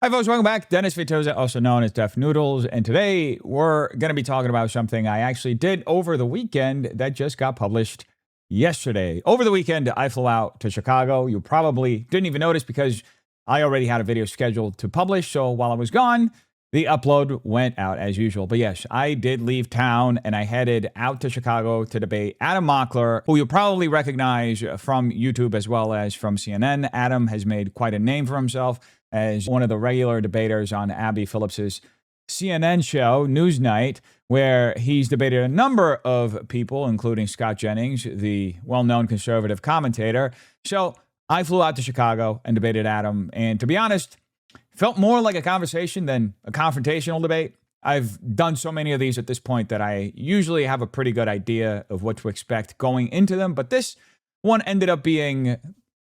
Hi folks, welcome back. Dennis Vitoza, also known as Def Noodles, and today we're going to be talking about something I actually did over the weekend that just got published yesterday. Over the weekend, I flew out to Chicago. You probably didn't even notice because I already had a video scheduled to publish, so while I was gone, the upload went out as usual. But yes, I did leave town and I headed out to Chicago to debate Adam Mockler, who you'll probably recognize from YouTube as well as from CNN. Adam has made quite a name for himself as one of the regular debaters on Abby Phillips's CNN show, Newsnight, where he's debated a number of people, including Scott Jennings, the well-known conservative commentator. So I flew out to Chicago and debated Adam, and to be honest, felt more like a conversation than a confrontational debate. I've done so many of these at this point that I usually have a pretty good idea of what to expect going into them, but this one ended up being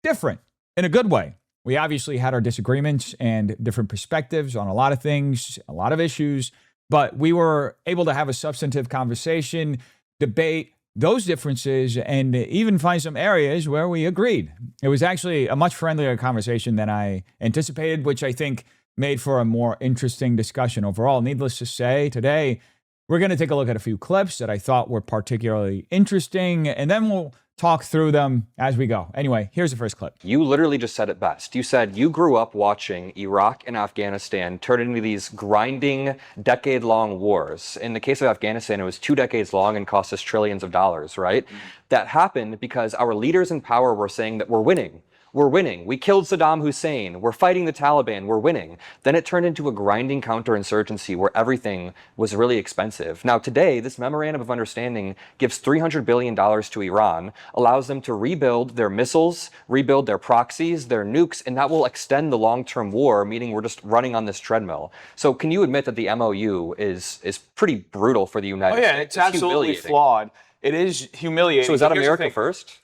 different in a good way. We obviously had our disagreements and different perspectives on a lot of things, a lot of issues, but we were able to have a substantive conversation, debate those differences, and even find some areas where we agreed. It was actually a much friendlier conversation than I anticipated, which I think made for a more interesting discussion overall. Needless to say, today we're going to take a look at a few clips that I thought were particularly interesting, and then we'll talk through them as we go. Anyway, here's the first clip. You literally just said it best. You said you grew up watching Iraq and Afghanistan turn into these grinding, decade-long wars. In the case of Afghanistan, it was 2 decades long and cost us trillions of dollars, right? Mm-hmm. That happened because our leaders in power were saying that we're winning. We're winning. We killed Saddam Hussein. We're fighting the Taliban. We're winning. Then it turned into a grinding counterinsurgency where everything was really expensive. Now today, this memorandum of understanding gives $300 billion to Iran, allows them to rebuild their missiles, rebuild their proxies, their nukes, and that will extend the long-term war, meaning we're just running on this treadmill. So can you admit that the MOU is pretty brutal for the United States? Oh yeah, it's absolutely flawed. It is humiliating. So is that America first?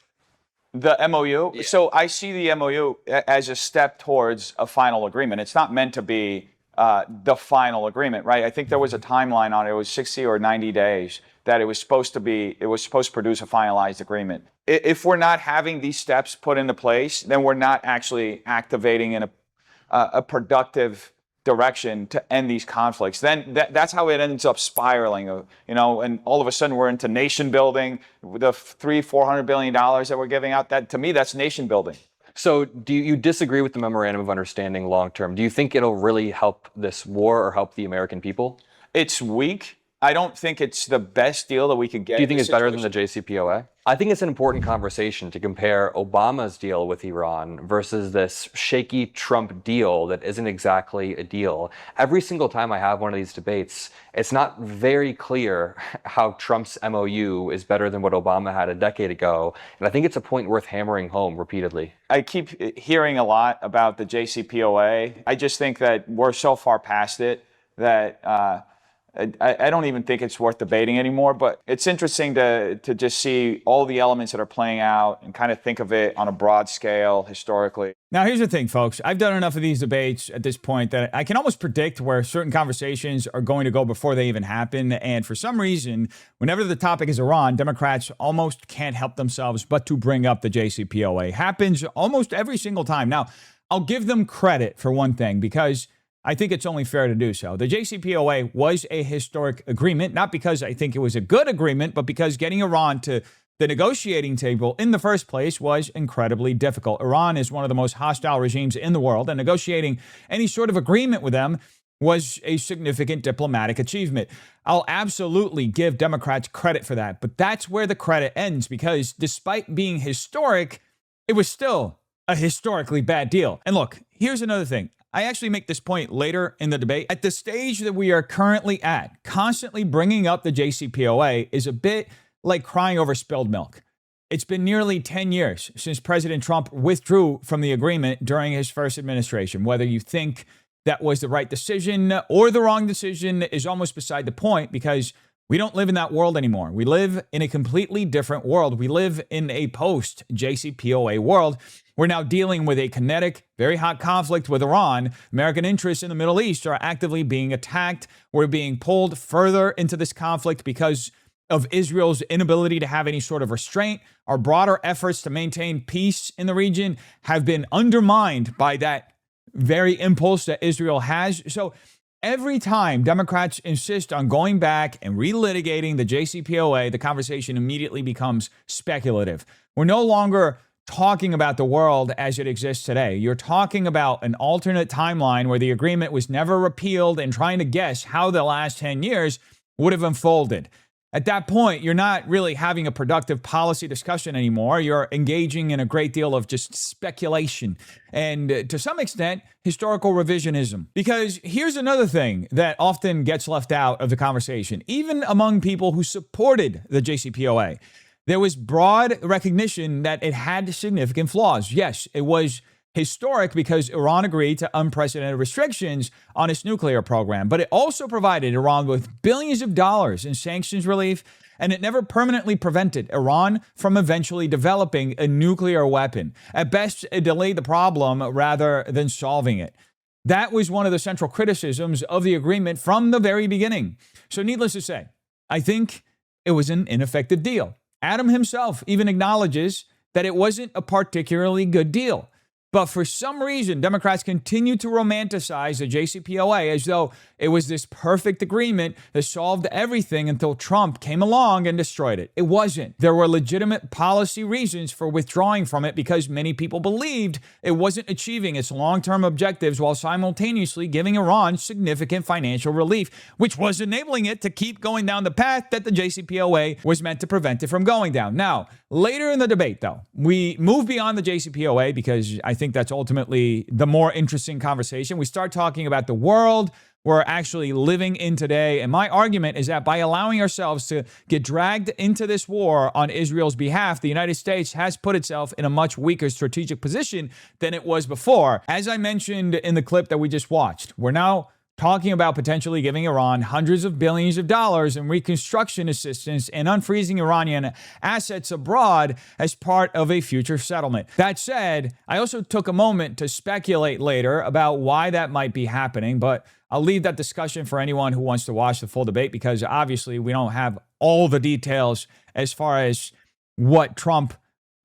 The MOU? Yeah. So I see the MOU as a step towards a final agreement. It's not meant to be the final agreement, right? I think there was a timeline on it. It was 60 or 90 days that it was supposed to produce a finalized agreement. If we're not having these steps put into place, then we're not actually activating in a productive direction to end these conflicts. Then that's how it ends up spiraling, and all of a sudden we're into nation building, the $400 billion that we're giving out. That, to me, that's nation building. So do you disagree with the memorandum of understanding long term? Do you think it'll really help this war or help the American people? It's weak. I don't think it's the best deal that we could get. Do you think it's better than the JCPOA? I think it's an important conversation to compare Obama's deal with Iran versus this shaky Trump deal that isn't exactly a deal. Every single time I have one of these debates, it's not very clear how Trump's MOU is better than what Obama had a decade ago. And I think it's a point worth hammering home repeatedly. I keep hearing a lot about the JCPOA. I just think that we're so far past it that I don't even think it's worth debating anymore, but it's interesting to just see all the elements that are playing out and kind of think of it on a broad scale historically. Now, here's the thing, folks. I've done enough of these debates at this point that I can almost predict where certain conversations are going to go before they even happen. And for some reason, whenever the topic is Iran, Democrats almost can't help themselves but to bring up the JCPOA. Happens almost every single time. Now, I'll give them credit for one thing, because I think it's only fair to do so. The JCPOA was a historic agreement, not because I think it was a good agreement, but because getting Iran to the negotiating table in the first place was incredibly difficult. Iran is one of the most hostile regimes in the world, and negotiating any sort of agreement with them was a significant diplomatic achievement. I'll absolutely give Democrats credit for that, but that's where the credit ends, because despite being historic, it was still a historically bad deal. And look, here's another thing. I actually make this point later in the debate. At the stage that we are currently at, constantly bringing up the JCPOA is a bit like crying over spilled milk. It's been nearly 10 years since President Trump withdrew from the agreement during his first administration. Whether you think that was the right decision or the wrong decision is almost beside the point, because we don't live in that world anymore. We live in a completely different world. We live in a post-JCPOA world. We're now dealing with a kinetic, very hot conflict with Iran. American interests in the Middle East are actively being attacked. We're being pulled further into this conflict because of Israel's inability to have any sort of restraint. Our broader efforts to maintain peace in the region have been undermined by that very impulse that Israel has. So every time Democrats insist on going back and relitigating the JCPOA, the conversation immediately becomes speculative. We're no longer talking about the world as it exists today. You're talking about an alternate timeline where the agreement was never repealed and trying to guess how the last 10 years would have unfolded. At that point, you're not really having a productive policy discussion anymore. You're engaging in a great deal of just speculation and, to some extent, historical revisionism. Because here's another thing that often gets left out of the conversation, even among people who supported the JCPOA. There was broad recognition that it had significant flaws. Yes, it was historic because Iran agreed to unprecedented restrictions on its nuclear program, but it also provided Iran with billions of dollars in sanctions relief, and it never permanently prevented Iran from eventually developing a nuclear weapon. At best, it delayed the problem rather than solving it. That was one of the central criticisms of the agreement from the very beginning. So needless to say, I think it was an ineffective deal. Adam himself even acknowledges that it wasn't a particularly good deal. But for some reason, Democrats continue to romanticize the JCPOA as though it was this perfect agreement that solved everything until Trump came along and destroyed it. It wasn't. There were legitimate policy reasons for withdrawing from it because many people believed it wasn't achieving its long-term objectives while simultaneously giving Iran significant financial relief, which was enabling it to keep going down the path that the JCPOA was meant to prevent it from going down. Now, later in the debate, though, we move beyond the JCPOA because I think that's ultimately the more interesting conversation. We start talking about the world we're actually living in today. And my argument is that by allowing ourselves to get dragged into this war on Israel's behalf, the United States has put itself in a much weaker strategic position than it was before. As I mentioned in the clip that we just watched, we're now talking about potentially giving Iran hundreds of billions of dollars in reconstruction assistance and unfreezing Iranian assets abroad as part of a future settlement. That said, I also took a moment to speculate later about why that might be happening, but I'll leave that discussion for anyone who wants to watch the full debate because obviously we don't have all the details as far as what Trump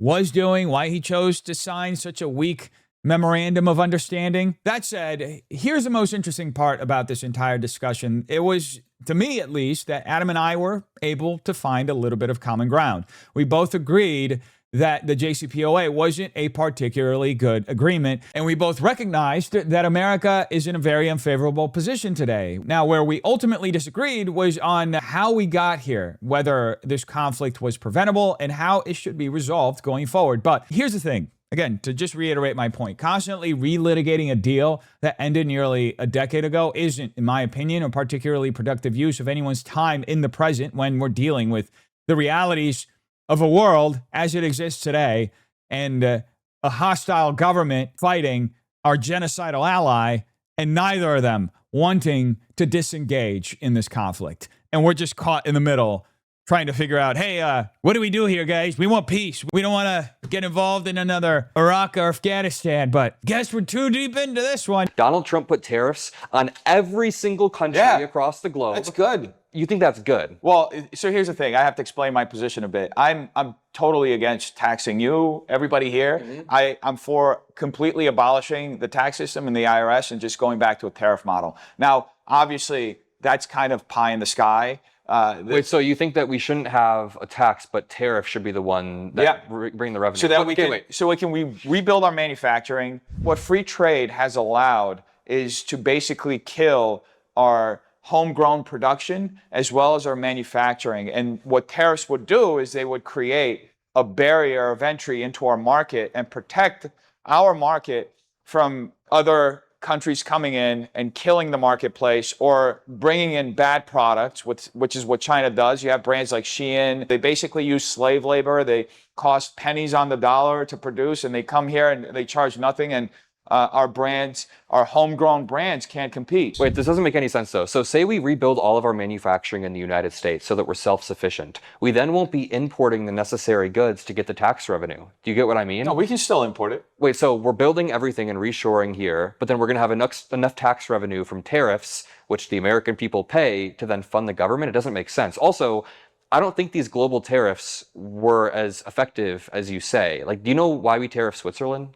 was doing, why he chose to sign such a weak memorandum of understanding. That said, here's the most interesting part about this entire discussion. It was, to me at least, that Adam and I were able to find a little bit of common ground. We both agreed that the JCPOA wasn't a particularly good agreement, and we both recognized that America is in a very unfavorable position today. Now, where we ultimately disagreed was on how we got here, whether this conflict was preventable and how it should be resolved going forward. But here's the thing. Again, to just reiterate my point, constantly relitigating a deal that ended nearly a decade ago isn't, in my opinion, a particularly productive use of anyone's time in the present when we're dealing with the realities of a world as it exists today and a hostile government fighting our genocidal ally and neither of them wanting to disengage in this conflict. And we're just caught in the middle trying to figure out, hey, what do we do here, guys? We want peace. We don't want to get involved in another Iraq or Afghanistan, but guess we're too deep into this one. Donald Trump put tariffs on every single country across the globe. That's good. You think that's good? Well, so here's the thing. I have to explain my position a bit. I'm totally against taxing you, everybody here. Mm-hmm. I'm for completely abolishing the tax system and the IRS and just going back to a tariff model. Now, obviously, that's kind of pie in the sky. Wait, so you think that we shouldn't have a tax, but tariff should be the one that bring the revenue? So that we can rebuild our manufacturing. What free trade has allowed is to basically kill our homegrown production as well as our manufacturing. And what tariffs would do is they would create a barrier of entry into our market and protect our market from other countries coming in and killing the marketplace or bringing in bad products, which is what China does. You have brands like Shein. They basically use slave labor. They cost pennies on the dollar to produce, and they come here and they charge nothing. And our brands, our homegrown brands, can't compete. Wait, this doesn't make any sense though. So say we rebuild all of our manufacturing in the United States so that we're self-sufficient. We then won't be importing the necessary goods to get the tax revenue. Do you get what I mean? No, we can still import it. Wait, so we're building everything and reshoring here, but then we're going to have enough tax revenue from tariffs, which the American people pay, to then fund the government? It doesn't make sense. Also, I don't think these global tariffs were as effective as you say. Like, do you know why we tariff Switzerland?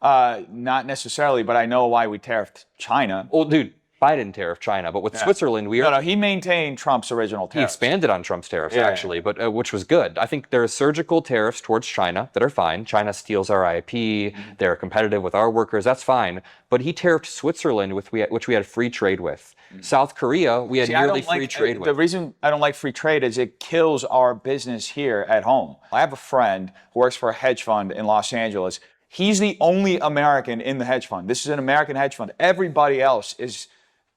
Not necessarily, but I know why we tariffed China. Well, dude, Biden tariffed China, but with Switzerland, No, he maintained Trump's original he tariffs. expanded on Trump's tariffs, actually, but which was good. I think there are surgical tariffs towards China that are fine. China steals our IP. They're competitive with our workers. That's fine. But he tariffed Switzerland, which we had free trade with. South Korea, we had nearly free trade with. The reason I don't like free trade is it kills our business here at home. I have a friend who works for a hedge fund in Los Angeles. He's the only American in the hedge fund. This is an American hedge fund. Everybody else is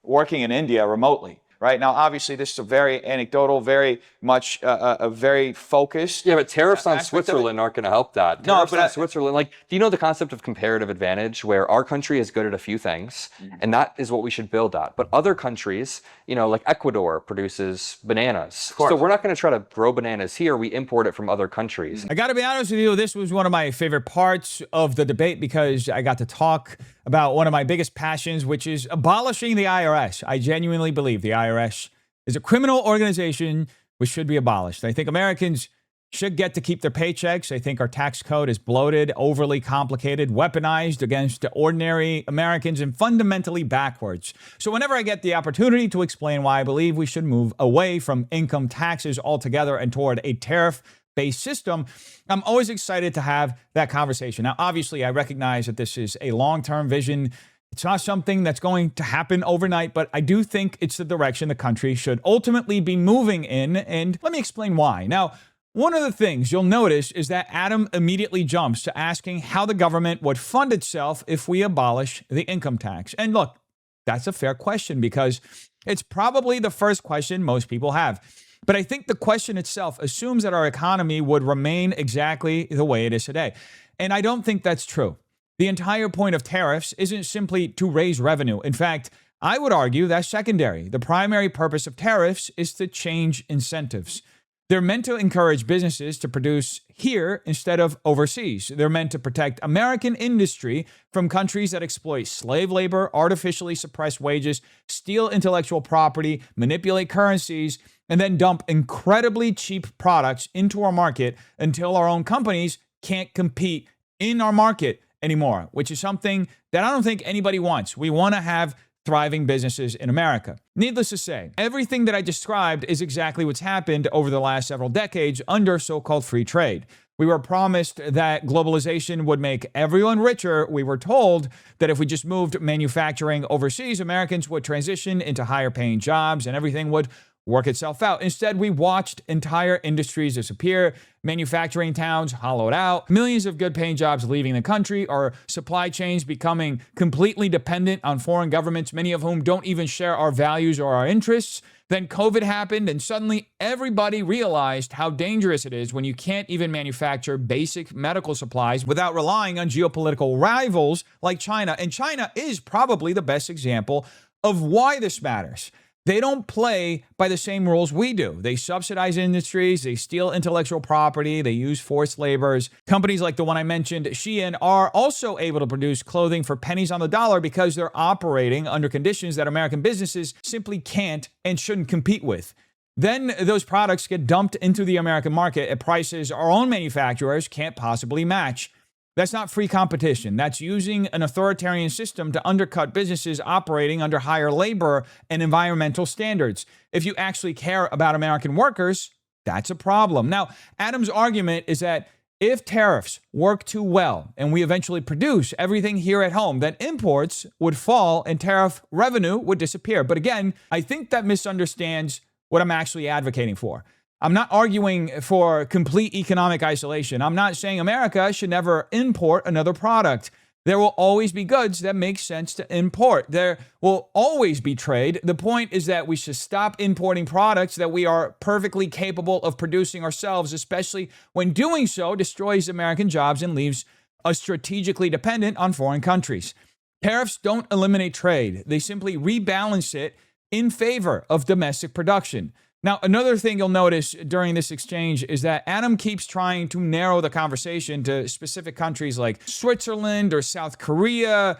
working in India remotely. Right now, obviously, this is a very anecdotal, very much a very focused. Yeah, but tariffs on Switzerland aren't going to help that. Tariffs but on Switzerland, like, do you know the concept of comparative advantage, where our country is good at a few things, and that is what we should build at. But other countries, like Ecuador produces bananas, so we're not going to try to grow bananas here. We import it from other countries. I got to be honest with you, this was one of my favorite parts of the debate because I got to talk about one of my biggest passions, which is abolishing the IRS. I genuinely believe the IRS is a criminal organization which should be abolished. I think Americans should get to keep their paychecks. I think our tax code is bloated, overly complicated, weaponized against ordinary Americans, and fundamentally backwards. So whenever I get the opportunity to explain why I believe we should move away from income taxes altogether and toward a tariff-based system, I'm always excited to have that conversation. Now, obviously, I recognize that this is a long-term vision. It's not something that's going to happen overnight, but I do think it's the direction the country should ultimately be moving in, and let me explain why. Now, one of the things you'll notice is that Adam immediately jumps to asking how the government would fund itself if we abolish the income tax. And look, that's a fair question because it's probably the first question most people have. But I think the question itself assumes that our economy would remain exactly the way it is today. And I don't think that's true. The entire point of tariffs isn't simply to raise revenue. In fact, I would argue that's secondary. The primary purpose of tariffs is to change incentives. They're meant to encourage businesses to produce here instead of overseas. They're meant to protect American industry from countries that exploit slave labor, artificially suppress wages, steal intellectual property, manipulate currencies, and then dump incredibly cheap products into our market until our own companies can't compete in our market anymore, which is something that I don't think anybody wants. We want to have thriving businesses in America. Needless to say, everything that I described is exactly what's happened over the last several decades under so-called free trade. We were promised that globalization would make everyone richer. We were told that if we just moved manufacturing overseas, Americans would transition into higher paying jobs and everything would work itself out. Instead, we watched entire industries disappear, manufacturing towns hollowed out, millions of good-paying jobs leaving the country, our supply chains becoming completely dependent on foreign governments, many of whom don't even share our values or our interests. Then COVID happened, and suddenly everybody realized how dangerous it is when you can't even manufacture basic medical supplies without relying on geopolitical rivals like China. And China is probably the best example of why this matters. They don't play by the same rules we do. They subsidize industries, they steal intellectual property, they use forced laborers. Companies like the one I mentioned, Shein, are also able to produce clothing for pennies on the dollar because they're operating under conditions that American businesses simply can't and shouldn't compete with. Then those products get dumped into the American market at prices our own manufacturers can't possibly match. That's not free competition. That's using an authoritarian system to undercut businesses operating under higher labor and environmental standards. If you actually care about American workers, that's a problem. Now, Adam's argument is that if tariffs work too well and we eventually produce everything here at home, then imports would fall and tariff revenue would disappear. But again, I think that misunderstands what I'm actually advocating for. I'm not arguing for complete economic isolation. I'm not saying America should never import another product. There will always be goods that make sense to import. There will always be trade. The point is that we should stop importing products that we are perfectly capable of producing ourselves, especially when doing so destroys American jobs and leaves us strategically dependent on foreign countries. Tariffs don't eliminate trade. They simply rebalance it in favor of domestic production. Now, another thing you'll notice during this exchange is that Adam keeps trying to narrow the conversation to specific countries like Switzerland or South Korea.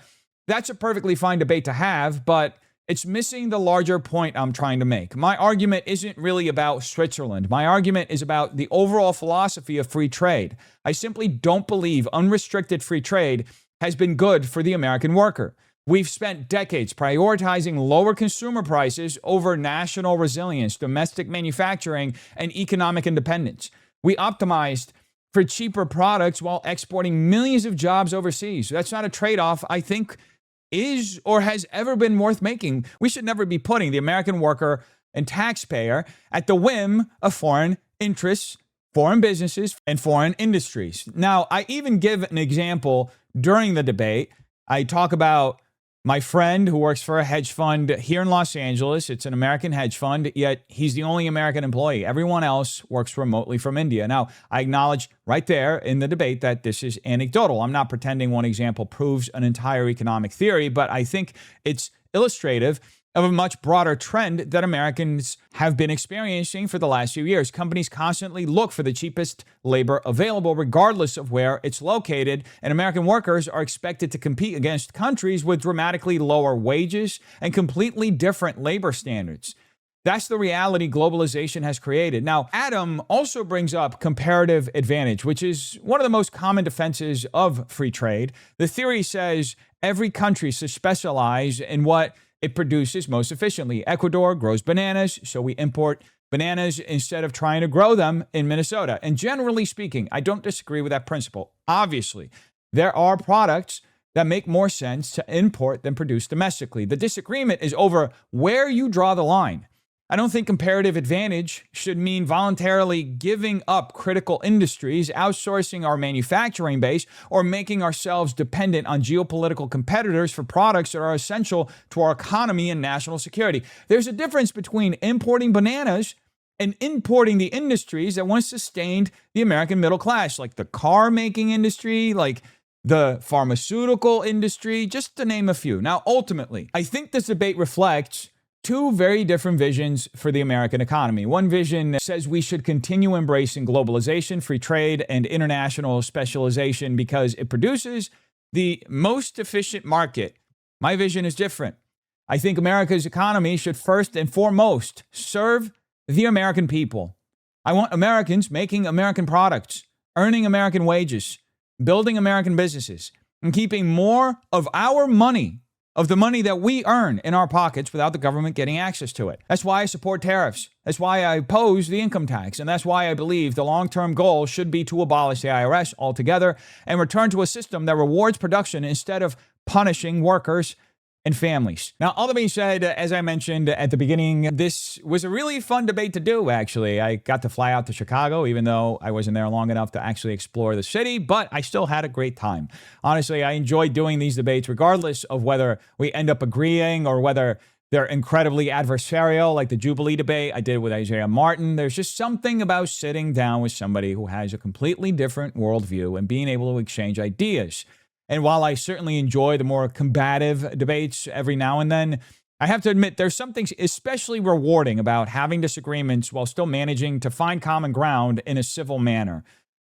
That's a perfectly fine debate to have, but it's missing the larger point I'm trying to make. My argument isn't really about Switzerland. My argument is about the overall philosophy of free trade. I simply don't believe unrestricted free trade has been good for the American worker. We've spent decades prioritizing lower consumer prices over national resilience, domestic manufacturing, and economic independence. We optimized for cheaper products while exporting millions of jobs overseas. That's not a trade-off I think is or has ever been worth making. We should never be putting the American worker and taxpayer at the whim of foreign interests, foreign businesses, and foreign industries. Now, I even give an example during the debate. I talk about my friend who works for a hedge fund here in Los Angeles. It's an American hedge fund, yet he's the only American employee. Everyone else works remotely from India. Now, I acknowledge right there in the debate that this is anecdotal. I'm not pretending one example proves an entire economic theory, but I think it's illustrative of a much broader trend that Americans have been experiencing for the last few years. Companies constantly look for the cheapest labor available, regardless of where it's located, and American workers are expected to compete against countries with dramatically lower wages and completely different labor standards. That's the reality globalization has created. Now, Adam also brings up comparative advantage, which is one of the most common defenses of free trade. The theory says every country should specialize in what it produces most efficiently. Ecuador grows bananas, so we import bananas instead of trying to grow them in Minnesota. And generally speaking, I don't disagree with that principle. Obviously, there are products that make more sense to import than produce domestically. The disagreement is over where you draw the line. I don't think comparative advantage should mean voluntarily giving up critical industries, outsourcing our manufacturing base, or making ourselves dependent on geopolitical competitors for products that are essential to our economy and national security. There's a difference between importing bananas and importing the industries that once sustained the American middle class, like the car making industry, like the pharmaceutical industry, just to name a few. Now, ultimately, I think this debate reflects two very different visions for the American economy. One vision says we should continue embracing globalization, free trade, and international specialization because it produces the most efficient market. My vision is different. I think America's economy should first and foremost serve the American people. I want Americans making American products, earning American wages, building American businesses, and keeping more of our money, of the money that we earn, in our pockets without the government getting access to it. That's why I support tariffs. That's why I oppose the income tax. And that's why I believe the long-term goal should be to abolish the IRS altogether and return to a system that rewards production instead of punishing workers and families. Now, all that being said, as I mentioned at the beginning, this was a really fun debate to do, actually. I got to fly out to Chicago, even though I wasn't there long enough to actually explore the city, but I still had a great time. Honestly, I enjoy doing these debates, regardless of whether we end up agreeing or whether they're incredibly adversarial, like the Jubilee debate I did with Isaiah Martin. There's just something about sitting down with somebody who has a completely different worldview and being able to exchange ideas. And while I certainly enjoy the more combative debates every now and then, I have to admit there's something especially rewarding about having disagreements while still managing to find common ground in a civil manner.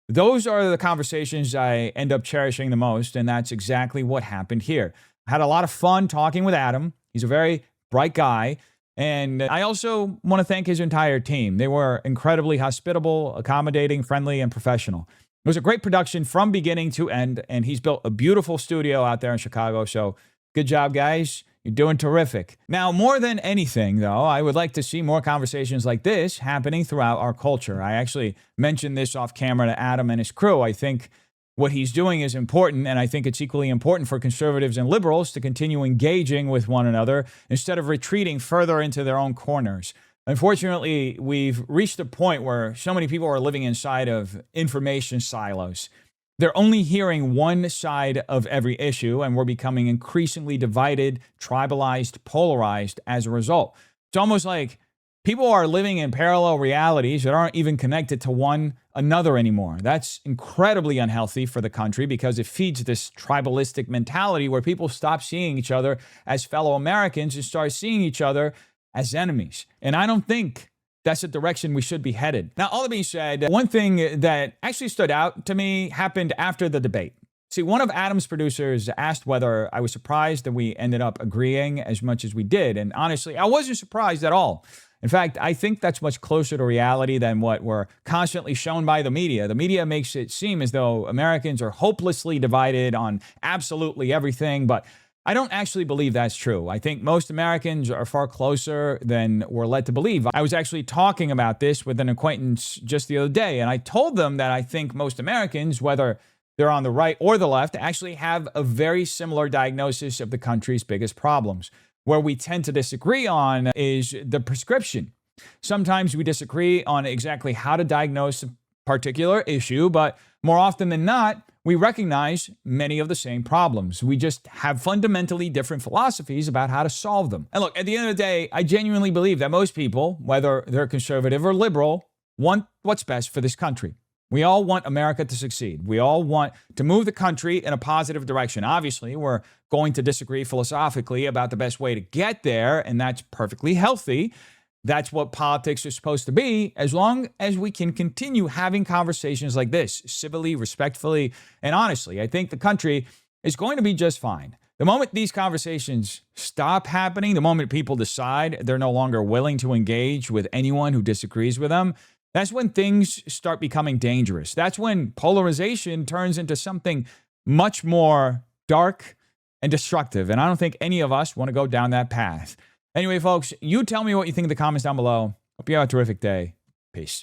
Those are the conversations I end up cherishing the most, and that's exactly what happened here. I had a lot of fun talking with Adam. He's a very bright guy. And I also want to thank his entire team. They were incredibly hospitable, accommodating, friendly, and professional. It was a great production from beginning to end, and he's built a beautiful studio out there in Chicago. So good job, guys. You're doing terrific. Now, more than anything, though, I would like to see more conversations like this happening throughout our culture. I actually mentioned this off camera to Adam and his crew. I think what he's doing is important, and I think it's equally important for conservatives and liberals to continue engaging with one another instead of retreating further into their own corners. Unfortunately, we've reached a point where so many people are living inside of information silos. They're only hearing one side of every issue, and we're becoming increasingly divided, tribalized, polarized as a result. It's almost like people are living in parallel realities that aren't even connected to one another anymore. That's incredibly unhealthy for the country because it feeds this tribalistic mentality where people stop seeing each other as fellow Americans and start seeing each other as enemies. And I don't think that's the direction we should be headed. Now, all that being said, one thing that actually stood out to me happened after the debate. See, one of Adam's producers asked whether I was surprised that we ended up agreeing as much as we did. And honestly, I wasn't surprised at all. In fact, I think that's much closer to reality than what we're constantly shown by the media. The media makes it seem as though Americans are hopelessly divided on absolutely everything, but I don't actually believe that's true. I think most Americans are far closer than we're led to believe. I was actually talking about this with an acquaintance just the other day, and I told them that I think most Americans, whether they're on the right or the left, actually have a very similar diagnosis of the country's biggest problems. Where we tend to disagree on is the prescription. Sometimes we disagree on exactly how to diagnose a particular issue, but more often than not, we recognize many of the same problems. We just have fundamentally different philosophies about how to solve them. And look, at the end of the day, I genuinely believe that most people, whether they're conservative or liberal, want what's best for this country. We all want America to succeed. We all want to move the country in a positive direction. Obviously, we're going to disagree philosophically about the best way to get there, and that's perfectly healthy. That's what politics is supposed to be, as long as we can continue having conversations like this, civilly, respectfully, and honestly. I think the country is going to be just fine. The moment these conversations stop happening, the moment people decide they're no longer willing to engage with anyone who disagrees with them, that's when things start becoming dangerous. That's when polarization turns into something much more dark and destructive. And I don't think any of us want to go down that path. Anyway, folks, you tell me what you think in the comments down below. Hope you have a terrific day. Peace.